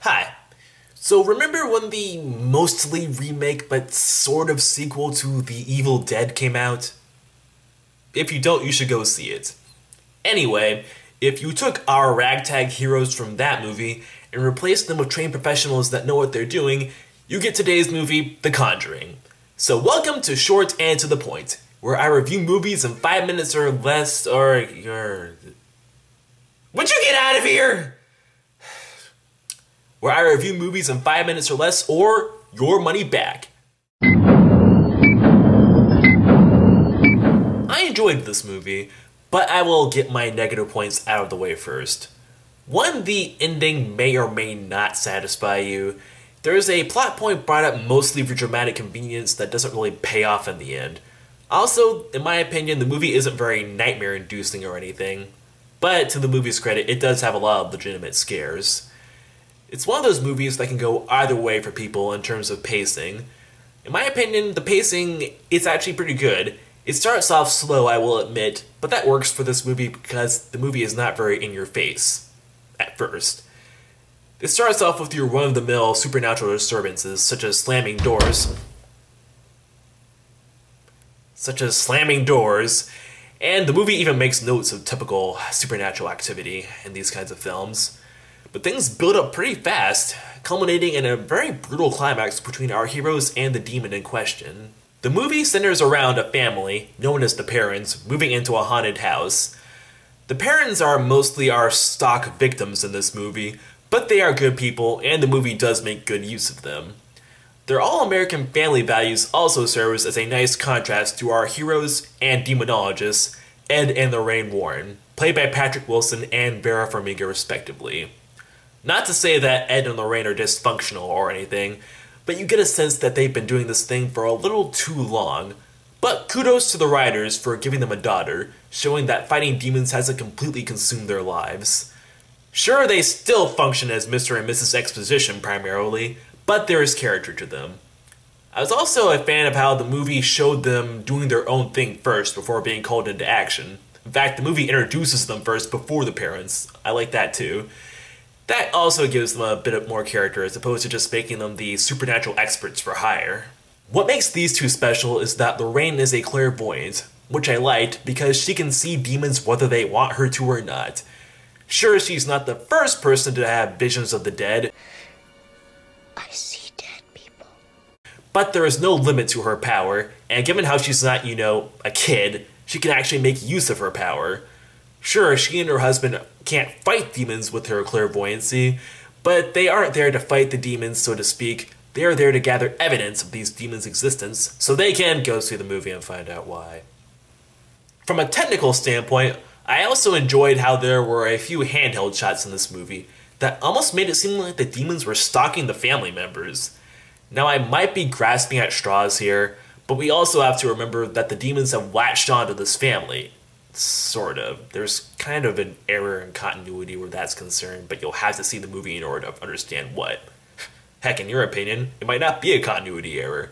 Hi. So remember when the mostly remake but sort of sequel to The Evil Dead came out? If you don't, you should go see it. Anyway, if you took our ragtag heroes from that movie and replaced them with trained professionals that know what they're doing, you get today's movie, The Conjuring. So welcome to Short and to the Point, where I review movies in 5 minutes or less, or your... Would you get out of here? Where I review movies in 5 minutes or less, or your money back. I enjoyed this movie, but I will get my negative points out of the way first. One, the ending may or may not satisfy you. There is a plot point brought up mostly for dramatic convenience that doesn't really pay off in the end. Also, in my opinion, the movie isn't very nightmare-inducing or anything. But to the movie's credit, it does have a lot of legitimate scares. It's one of those movies that can go either way for people in terms of pacing. In my opinion, the pacing is actually pretty good. It starts off slow, I will admit, but that works for this movie because the movie is not very in-your-face at first. It starts off with your run-of-the-mill supernatural disturbances, such as slamming doors, and the movie even makes notes of typical supernatural activity in these kinds of films. But things build up pretty fast, culminating in a very brutal climax between our heroes and the demon in question. The movie centers around a family, known as the Perrins, moving into a haunted house. The Perrins are mostly our stock victims in this movie, but they are good people, and the movie does make good use of them. Their all-American family values also serves as a nice contrast to our heroes and demonologists, Ed and Lorraine Warren, played by Patrick Wilson and Vera Farmiga respectively. Not to say that Ed and Lorraine are dysfunctional or anything, but you get a sense that they've been doing this thing for a little too long. But kudos to the writers for giving them a daughter, showing that fighting demons hasn't completely consumed their lives. Sure, they still function as Mr. and Mrs. Exposition primarily, but there is character to them. I was also a fan of how the movie showed them doing their own thing first before being called into action. In fact, the movie introduces them first before the parents. I like that too. That also gives them a bit more character as opposed to just making them the supernatural experts for hire. What makes these two special is that Lorraine is a clairvoyant, which I liked because she can see demons whether they want her to or not. Sure, she's not the first person to have visions of the dead. I see dead people. But there is no limit to her power, and given how she's not, a kid, she can actually make use of her power. Sure, she and her husband can't fight demons with her clairvoyancy, but they aren't there to fight the demons, so to speak. They are there to gather evidence of these demons' existence, so they can go see the movie and find out why. From a technical standpoint, I also enjoyed how there were a few handheld shots in this movie that almost made it seem like the demons were stalking the family members. Now, I might be grasping at straws here, but we also have to remember that the demons have latched onto this family. Sort of. There's kind of an error in continuity where that's concerned, but you'll have to see the movie in order to understand what. Heck, in your opinion, it might not be a continuity error.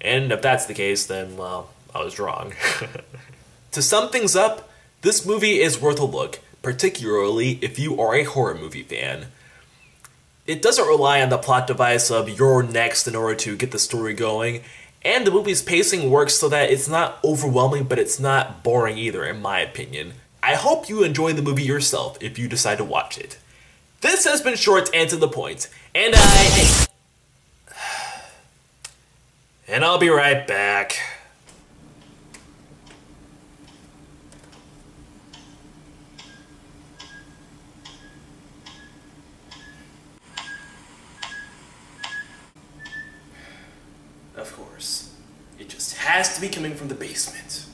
And if that's the case, then, well, I was wrong. To sum things up, this movie is worth a look, particularly if you are a horror movie fan. It doesn't rely on the plot device of you're next in order to get the story going, and the movie's pacing works so that it's not overwhelming, but it's not boring either, in my opinion. I hope you enjoy the movie yourself if you decide to watch it. This has been Short and to the Point, and I'll be right back. Of course. It just has to be coming from the basement.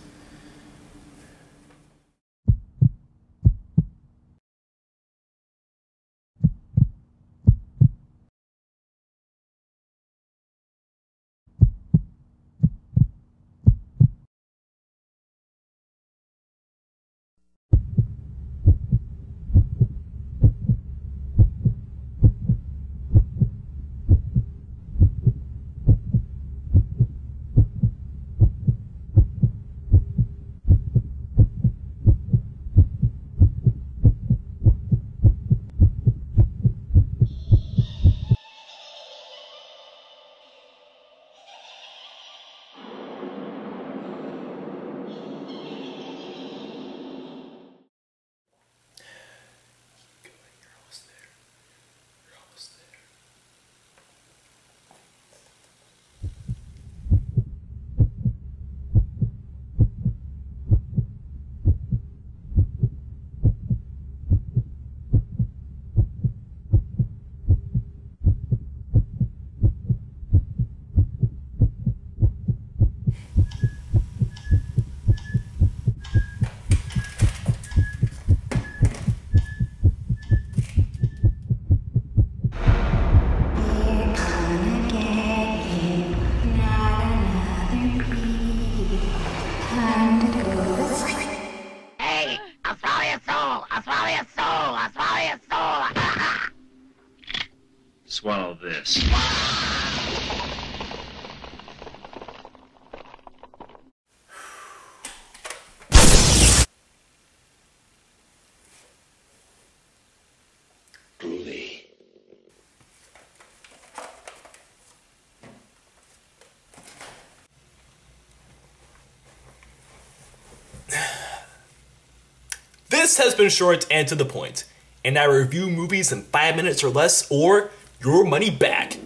swallow your soul. I'll swallow your soul. Swallow this. Groovy. This has been short and to the point, and I review movies in 5 minutes or less, or your money back.